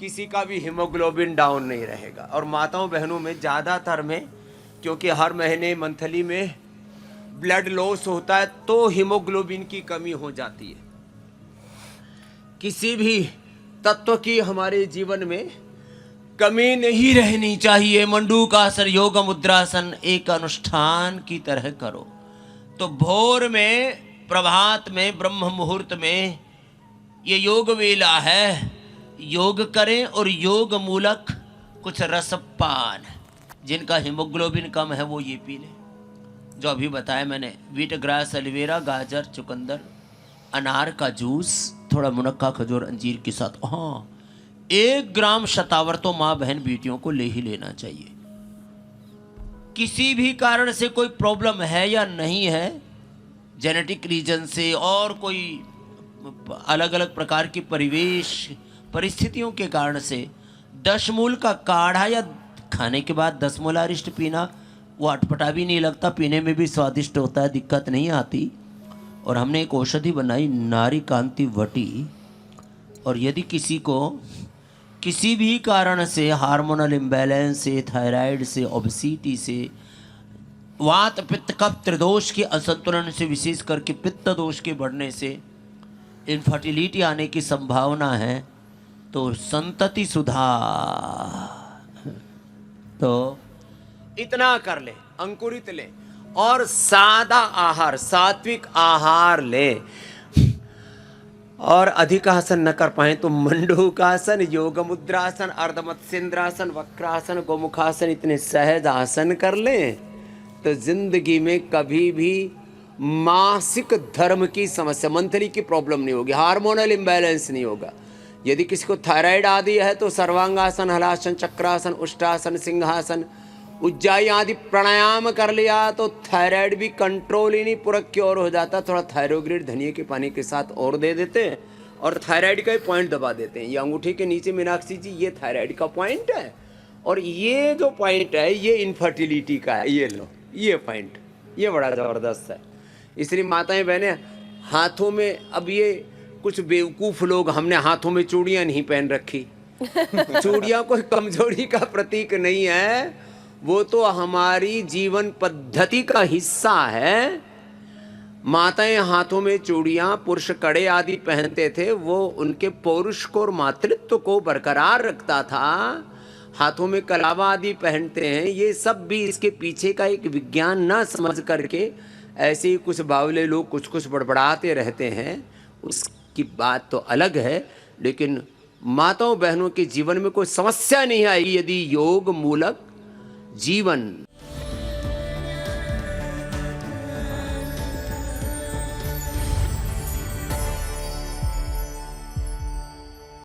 किसी का भी हीमोग्लोबिन डाउन नहीं रहेगा। और माताओं बहनों में ज़्यादातर में, क्योंकि हर महीने मंथली में ब्लड लॉस होता है तो हीमोग्लोबिन की कमी हो जाती है। किसी भी तत्व की हमारे जीवन में कमी नहीं रहनी चाहिए। मंडूकासन योग मुद्रासन एक अनुष्ठान की तरह करो। तो भोर में, प्रभात में, ब्रह्म मुहूर्त में ये योग वेला है, योग करें और योग मूलक कुछ रसपान। जिनका हीमोग्लोबिन कम है वो ये पी लें, जो अभी बताया मैंने। वीट ग्रास, एलोवेरा, गाजर, चुकंदर, अनार का जूस, थोड़ा मुनक्का, खजूर, अंजीर के साथ। हाँ, 1 ग्राम शतावर तो माँ बहन बेटियों को ले ही लेना चाहिए। किसी भी कारण से कोई प्रॉब्लम है या नहीं है, जेनेटिक रीजन से और कोई अलग अलग प्रकार की परिवेश परिस्थितियों के कारण से, 10 मूल का काढ़ा या खाने के बाद 10 मूल अरिष्ट पीना, वो अटपटा भी नहीं लगता, पीने में भी स्वादिष्ट होता है, दिक्कत नहीं आती। और हमने एक औषधि बनाई, नारी कांति वटी। और यदि किसी को किसी भी कारण से, हार्मोनल इम्बैलेंस से, थायराइड से, ओबेसिटी से, वात पित्त कफ त्रिदोष के असंतुलन से, विशेष करके पित्त दोष के बढ़ने से इनफर्टिलिटी आने की संभावना है, तो संतति सुधार, तो इतना कर ले, अंकुरित ले और सादा आहार, सात्विक आहार ले। और अधिक आसन न कर पाए तो मंडूकासन, योग मुद्रासन, अर्धमत्स्येंद्रासन, वक्रासन, गोमुखासन, इतने सहज आसन कर ले तो जिंदगी में कभी भी मासिक धर्म की समस्या, मंथली की प्रॉब्लम नहीं होगी, हार्मोनल इम्बैलेंस नहीं होगा। यदि किसी को थायराइड आदि है तो सर्वांगासन, हलासन, चक्रासन, उष्टासन, सिंहासन, उज्जाई आदि प्राणायाम कर लिया तो थायराइड भी कंट्रोल ही नहीं, पूरा क्योर हो जाता। थोड़ा थायरोग्रिड धनिया के पानी के साथ और दे देते हैं और थायराइड का ही पॉइंट दबा देते हैं। ये अंगूठे के नीचे मीनाक्षी जी, ये थायराइड का पॉइंट है और ये जो पॉइंट है ये इनफर्टिलिटी का है। ये लो, ये पॉइंट, ये बड़ा ज़बरदस्त है। इसलिए माताएं बहनें हाथों में, अब ये कुछ बेवकूफ़ लोग, हमने हाथों में चूड़ियाँ नहीं पहन रखी। चूड़ियाँ कोई कमजोरी का प्रतीक नहीं है, वो तो हमारी जीवन पद्धति का हिस्सा है। माताएं हाथों में चूड़ियाँ, पुरुष कड़े आदि पहनते थे, वो उनके पौरुष को और मातृत्व को बरकरार रखता था। हाथों में कलावा आदि पहनते हैं, ये सब भी इसके पीछे का एक विज्ञान ना समझ करके ऐसे ही कुछ बावले लोग कुछ कुछ बड़बड़ाते रहते हैं, उसकी बात तो अलग है। लेकिन माताओं बहनों के जीवन में कोई समस्या नहीं आएगी यदि योग मूलक जीवन